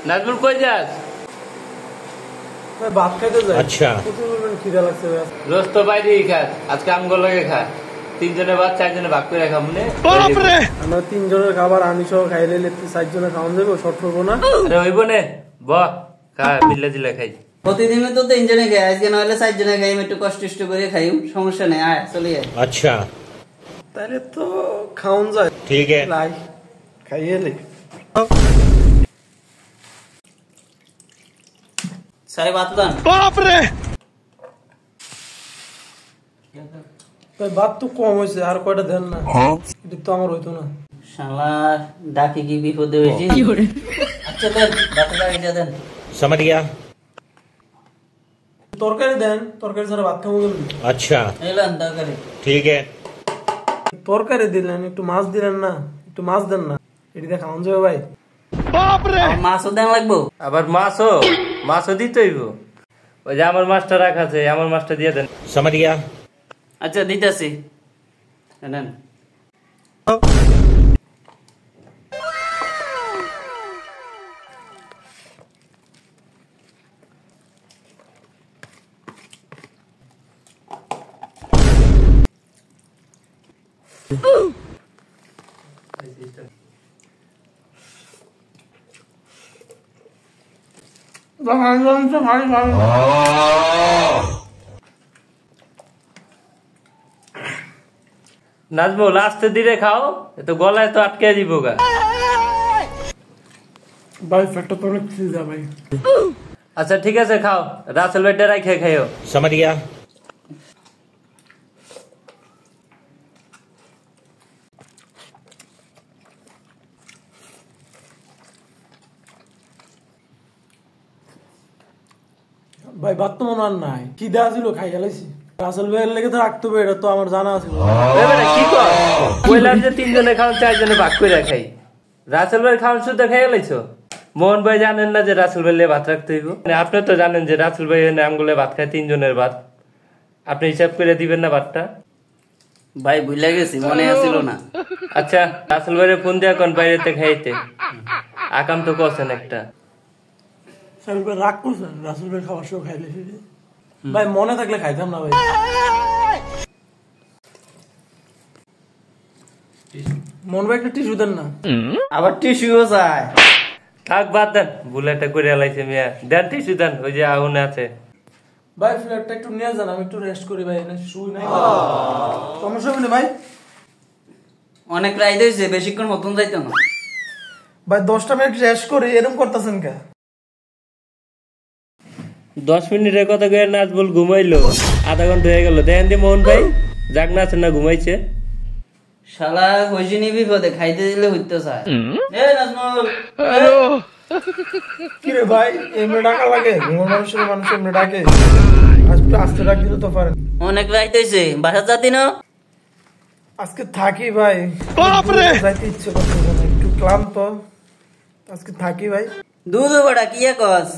নাজমুল কই যাস? ভাত খাইতে যাই। আচ্ছা খিদা লাগছে ভাই। রোজ তো বাইরেই খাস, আজকে আমগুলো লাগে খা। 3 জনের ভাত 4 জনে ভাগ করে খা মনে। আমরা 3 জনের খাবার আমি সহ খাইলে 4 জনে খাওয়ান যাবো, শর্ট করবো না? আরে হইব নে, ব খা মিল্লা জিলা খাই। প্রতিদিন তো 3 জনে খাই, আজকে নইলে 4 জনে খাই, একটু কষ্ট করে খাই, সমস্যা নেই, আয় চলে আয়। আচ্ছা তাহলে তো খাওয়ান যায়। ঠিক আছে লাই খাইয়ে লে। সাই ভাত দান। বাপ রে, ভাই ভাত তো কম হয়েছে, আর কয়টা দেন না। এটা তো আমার হইতো না। শালা ডাকি কি বিপদে হয়েছে। আচ্ছা দেন ভাত লাগিয়ে দেন। समझ गया। তরকারি দেন, তরকারি ছাড়া ভাত খাবো কেমন? अच्छा এলেন তরকারি। ठीक है। তরকারি দিলেন, একটু মাছ দিলেন না, একটু মাছ দেন না, এটা খাওয়ান যাবে ভাই? মাছও দেন লাগবো। আবার মাছও দিতে হইব। ওই যে আমার মাছটা রাখা আছে, আমার মাছটা দিয়ে দেন। समझ गया। আচ্ছা দিতেছি, নেন। নাজমুল আস্তে ধীরে খাও, তো গলায় তো আটকে দিব গা। ভাই ফ্যাটটা তো অনেক খিদা ভাই। আচ্ছা ঠিক আছে খাও, রাসেল ভাইটা রাখে খাইও। समझ गया। ভাই ভাত তো মনে আর নাই, খিদা ছিল খাই গেলাইছি। রাসেল ভাইয়ের লেগে তো রাখতে হবে, এটা তো আমার জানা আছে। কি কর কইলাম যে 3 জনে খাও 4 জনে ভাগ করে খাই। রাসেল ভাই খাওয়ান শুদ্ধ খাইয়া লাইছো। মোহন ভাই জানেন না যে রাসেল ভাই ভাত রাখতে হইব? আপনি তো জানেন যে রাসেল ভাই আমগুলো ভাত খায় 3 জনের ভাত। আপনি হিসাব করে দিবেন না ভাতটা? ভাই ভুলে গেছি, মনে আসছিল না। আচ্ছা রাসেল ভাইরে ফোন দিয়া কোন বাইরেতে খাইতে আকাম তো করছেন একটা। রাগ করছেন, রাসেল ভাই খাওয়ার সময় খাইলে ভাই মনে থাকলে খাইতাম না ভাই। মন ভাই একটা টিস্যু দেন না। আবার টিস্যুও চাই। থাক বাদ দেন, বুলেটটা করে লাইছে মিয়া। দেন টিস্যু দেন, ওই যে আগুনে আছে। ভাই ফ্ল্যাটটা একটু নিয়ে যান, আমি একটু রেস্ট করি ভাই, শুই নাই। সমস্যা হবে না ভাই? অনেক রাইড হয়েছে, বেশিক্ষণ মতন যাইতো না ভাই। 10টা মিনিট রেস্ট করি, এরকম করতেছেন কে? 10 মিনিটের কথা কয়ে নাজবুল ঘুমাইলো, আধা ঘন্টা হয়ে গেল। দেখেন দি মোহন ভাই যাক না আছেন না ঘুমাইছে। শালা হয়েছে নি বিপদে, খাইতে দিলে হইতে চায়। কি রে ভাই, এমনি ডাকা লাগে? ঘুমার মানুষ এমনি ডাকে? আজকে ডাক দিলে তো পারেন। অনেক রাইড হয়েছে, বাসা যাতি না? আজকে থাকি ভাই, যাইতে ইচ্ছে করতেছে না, একটু ক্লান্ত। আজকে থাকি ভাই। দুধ বড়া কি কস,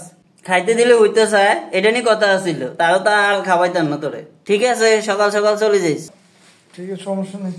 খাইতে দিলে হইতে চায়, এটা নিয়ে কথা আছিল। তাও তা আর খাওয়াইতাম না তোরে। ঠিক আছে, সকাল সকাল চলে যাইস। ঠিক আছে, সমস্যা নেই।